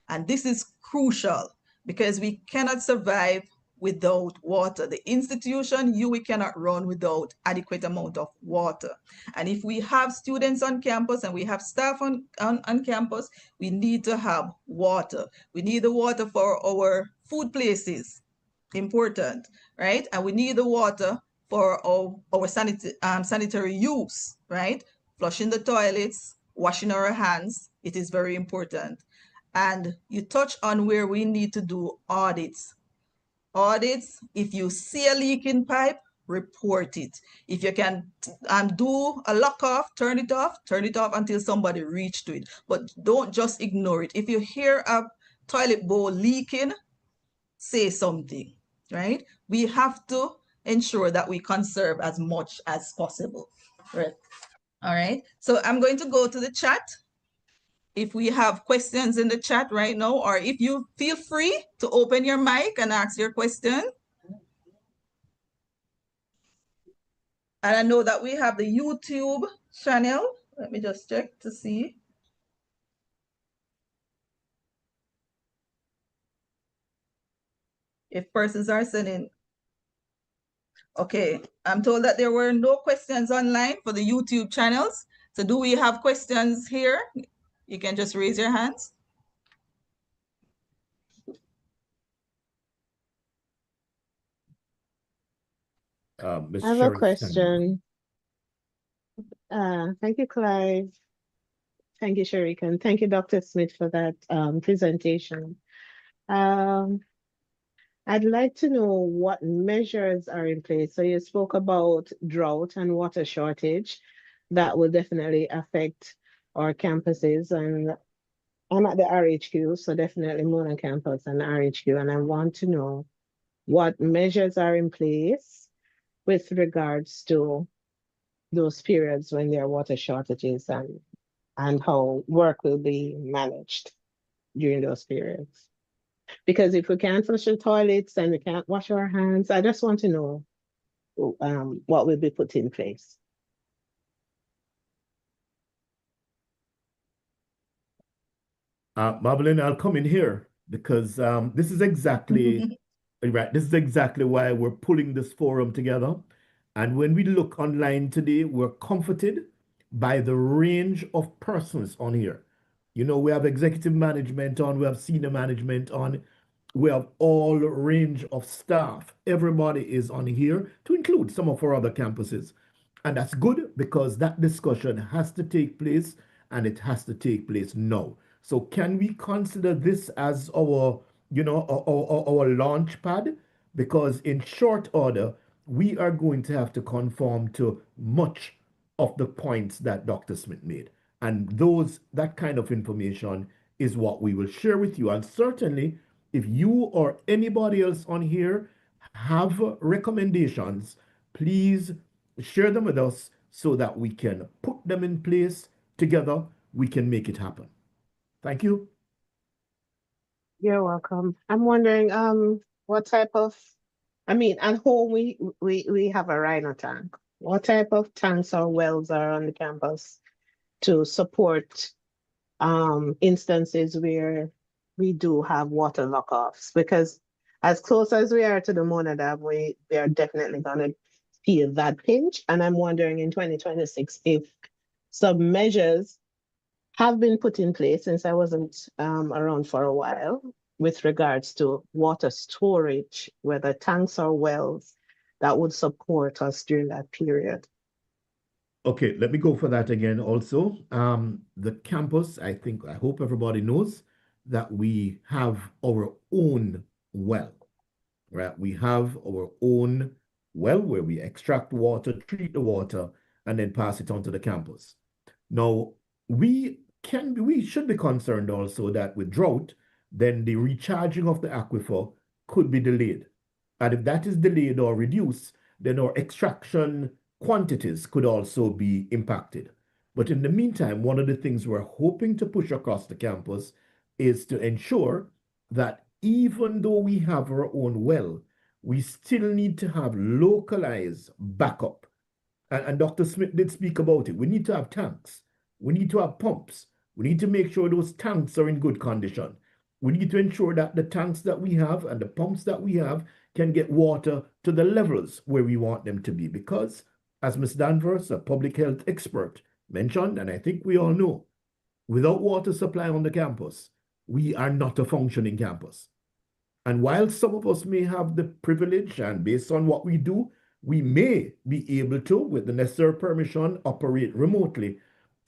And this is crucial because we cannot survive without water. The institution, we cannot run without adequate amount of water. And if we have students on campus and we have staff on campus, we need to have water. We need the water for our food places, important, right? And we need the water for our sanitary use, right? Flushing the toilets, washing our hands, it is very important. And you touch on where we need to do audits. If you see a leaking pipe, report it. If you can do a lock off, turn it off until somebody reach to it. But don't just ignore it. If you hear a toilet bowl leaking, say something, right? We have to ensure that we conserve as much as possible, right? All right, so I'm going to go to the chat. if we have questions in the chat right now, or if you feel free to open your mic and ask your question. And I know that we have the YouTube channel. Let me just check to see. If persons are sending. Okay, I'm told that there were no questions online for the YouTube channels. So do we have questions here? You can just raise your hands. Ms. I have a Sherry. question. Thank you, Clive. Thank you, Sharika, and thank you, Dr. Smith, for that presentation. I'd like to know what measures are in place. So you spoke about drought and water shortage that will definitely affect our campuses, and I'm at the RHQ, so definitely Mona campus and RHQ, and I want to know what measures are in place with regards to those periods when there are water shortages and how work will be managed during those periods. Because if we can't flush the toilets and we can't wash our hands, I just want to know what will be put in place. Madeline, I'll come in here because this is exactly right. This is exactly why we're pulling this forum together. And when we look online today, we're comforted by the range of persons on here. You know, we have executive management on, we have senior management on, we have all range of staff. Everybody is on here to include some of our other campuses. And that's good because that discussion has to take place and it has to take place now. So can we consider this as our, our launch pad? Because in short order, we are going to have to conform to much of the points that Dr. Smith made. And that kind of information is what we will share with you. And certainly, if you or anybody else on here have recommendations, please share them with us so that we can put them in place together. We can make it happen. Thank you. You're welcome. I'm wondering what type of, at home we have a rhino tank. What type of tanks or wells are on the campus to support instances where we do have water lockoffs? Because as close as we are to the Mona Dam, we are definitely gonna feel that pinch. And I'm wondering in 2026 if some measures have been put in place, since I wasn't around for a while, with regards to water storage, whether tanks or wells that would support us during that period. Okay, let me go for that again also. The campus, I hope everybody knows that we have our own well, right? We have our own well where we extract water, treat the water, and then pass it on to the campus. Now, we should be concerned also that with drought, then the recharging of the aquifer could be delayed. And if that is delayed or reduced, then our extraction quantities could also be impacted. But in the meantime, one of the things we're hoping to push across the campus is to ensure that even though we have our own well, we still need to have localized backup. And Dr. Smith did speak about it. We need to have tanks. We need to have pumps. We need to make sure those tanks are in good condition. We need to ensure that the tanks that we have and the pumps that we have can get water to the levels where we want them to be. Because, as Ms. Danvers, a public health expert, mentioned, and I think we all know, without water supply on the campus, we are not a functioning campus. And while some of us may have the privilege, and based on what we do, we may be able to, with the necessary permission, operate remotely.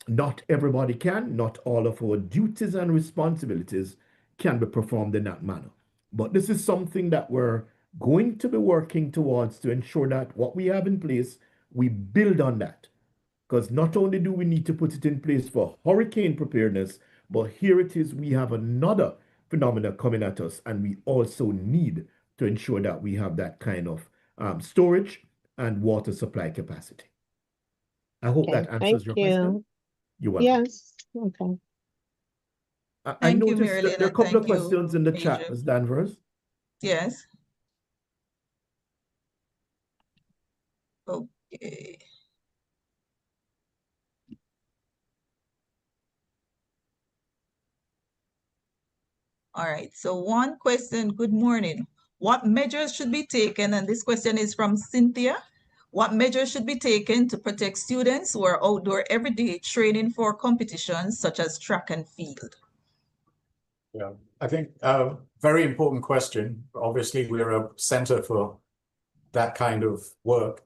Not everybody can. Not all of our duties and responsibilities can be performed in that manner. But this is something that we're going to be working towards to ensure that what we have in place, we build on that. Because not only do we need to put it in place for hurricane preparedness, but here it is, we have another phenomena coming at us, and we also need to ensure that we have that kind of storage and water supply capacity. I hope that answers your question. You're welcome. Yes, okay. I Thank you, noticed that Marilyn, there are a and couple of thank you, questions in the chat, Major. Ms. Danvers. Yes. Okay. All right. So one question, good morning. What measures should be taken? And this question is from Cynthia. What measures should be taken to protect students who are outdoor every day training for competitions such as track and field? Yeah, I think very important question. Obviously, we're a center for that kind of work.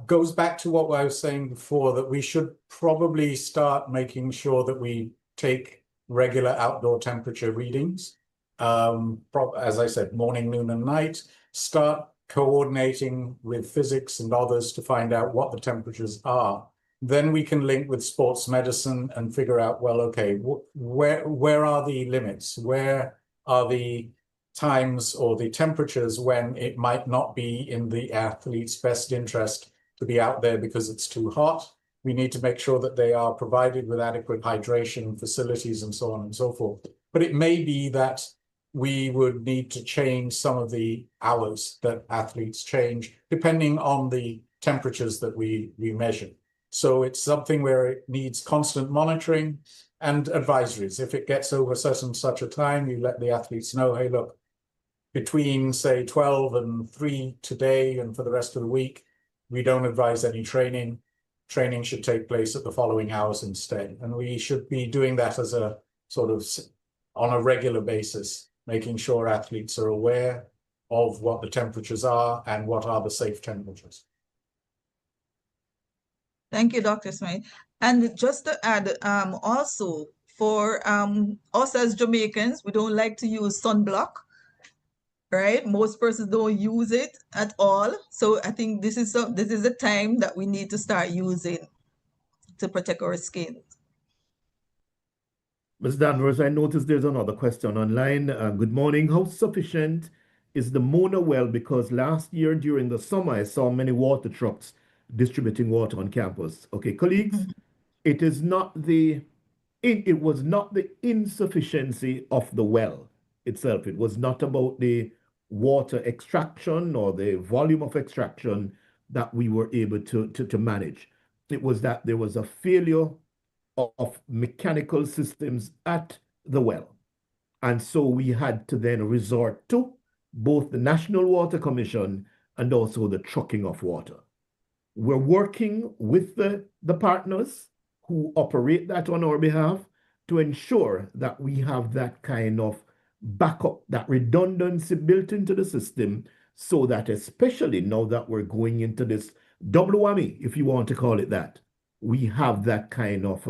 Goes back to what I was saying before, that we should probably start making sure that we take regular outdoor temperature readings. As I said, morning, noon, and night. Start coordinating with physics and others to find out what the temperatures are. Then we can link with sports medicine and figure out, well, okay, where are the limits? Where are the times or the temperatures when it might not be in the athlete's best interest to be out there because it's too hot? We need to make sure that they are provided with adequate hydration facilities and so on and so forth. But it may be that we would need to change some of the hours that athletes change depending on the temperatures that we measure. So it's something where it needs constant monitoring and advisories. If it gets over such a time, you let the athletes know, hey, look, between say 12 and 3 today and for the rest of the week, we don't advise any training. Training should take place at the following hours instead. And we should be doing that as a sort of on a regular basis, making sure athletes are aware of what the temperatures are and what are the safe temperatures. Thank you, Dr. Smith. And just to add, also for us as Jamaicans, we don't like to use sunblock, right? Most persons don't use it at all. So I think this is a time that we need to start using to protect our skin. Ms. Danvers, I noticed there's another question online. Good morning. How sufficient is the Mona well? Because last year during the summer, I saw many water trucks distributing water on campus. Okay, colleagues, it was not the insufficiency of the well itself. It was not about the water extraction or the volume of extraction that we were able to manage. It was that there was a failure of mechanical systems at the well. And so we had to then resort to both the National Water Commission and also the trucking of water. We're working with the partners who operate that on our behalf to ensure that we have that kind of backup, that redundancy built into the system, so that especially now that we're going into this double whammy, if you want to call it that, we have that kind of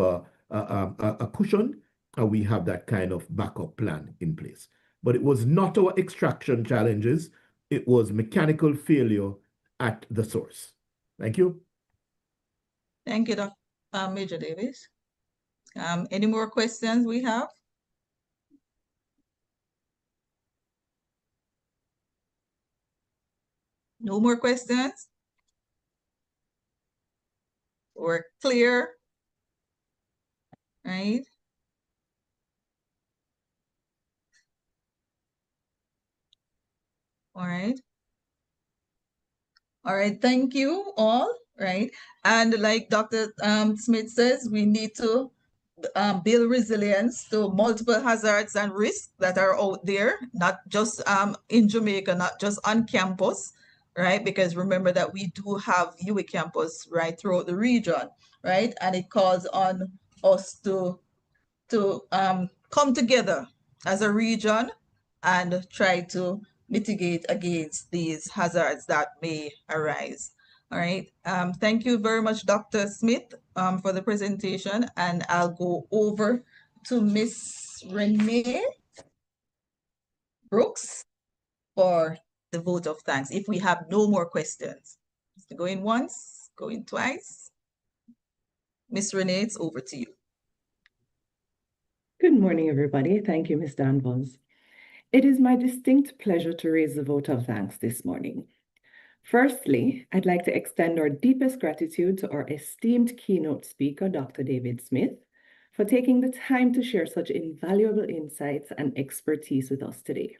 a cushion and we have that kind of backup plan in place. But it was not our extraction challenges, it was mechanical failure at the source. Thank you. Thank you, Dr. Major Davis. Any more questions we have? No more questions? We're clear, right? All right. All right, thank you all, right? And like Dr. Smith says, we need to build resilience to multiple hazards and risks that are out there, not just in Jamaica, not just on campus, right? Because remember that we do have UWI campus right throughout the region, right? And it calls on us to come together as a region and try to mitigate against these hazards that may arise. All right. Thank you very much, Dr. Smith, for the presentation. And I'll go over to Miss Renee Brooks for the vote of thanks, if we have no more questions. Going once, going twice. Miss Renee, it's over to you. Good morning, everybody. Thank you, Ms. Danvers. It is my distinct pleasure to raise the vote of thanks this morning. Firstly, I'd like to extend our deepest gratitude to our esteemed keynote speaker, Dr. David Smith, for taking the time to share such invaluable insights and expertise with us today.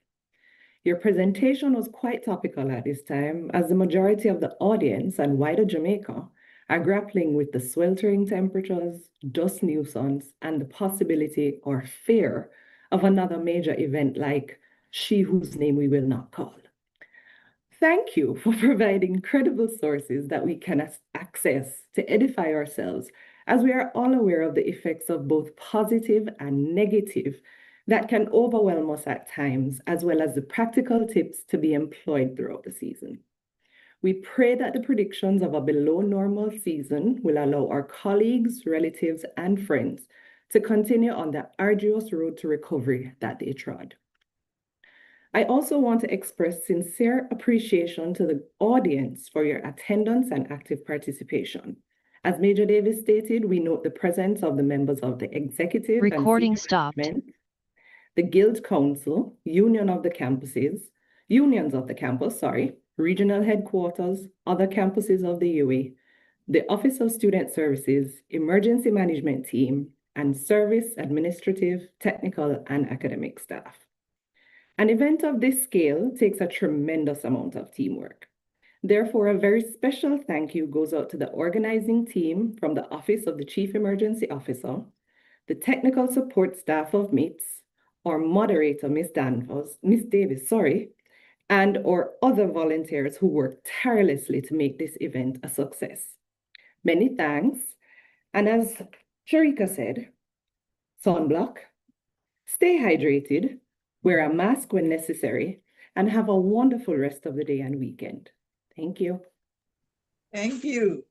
Your presentation was quite topical at this time, as the majority of the audience and wider Jamaica are grappling with the sweltering temperatures, dust nuisance, and the possibility or fear of another major event like She Whose Name We Will Not Call. Thank you for providing credible sources that we can access to edify ourselves, as we are all aware of the effects of both positive and negative that can overwhelm us at times, as well as the practical tips to be employed throughout the season. We pray that the predictions of a below normal season will allow our colleagues, relatives, and friends to continue on the arduous road to recovery that they trod. I also want to express sincere appreciation to the audience for your attendance and active participation. As Major Davis stated, we note the presence of the members of the executive Recording and stopped. management, the Guild Council, Unions of the Campus, regional headquarters, other campuses of the UWI, the Office of Student Services, emergency management team, and service, administrative, technical, and academic staff. An event of this scale takes a tremendous amount of teamwork. Therefore, a very special thank you goes out to the organizing team from the Office of the Chief Emergency Officer, the technical support staff of MITS, our moderator, Ms. Davis, and our other volunteers who worked tirelessly to make this event a success. Many thanks. And as Sharika said, sunblock, stay hydrated, wear a mask when necessary, and have a wonderful rest of the day and weekend. Thank you. Thank you.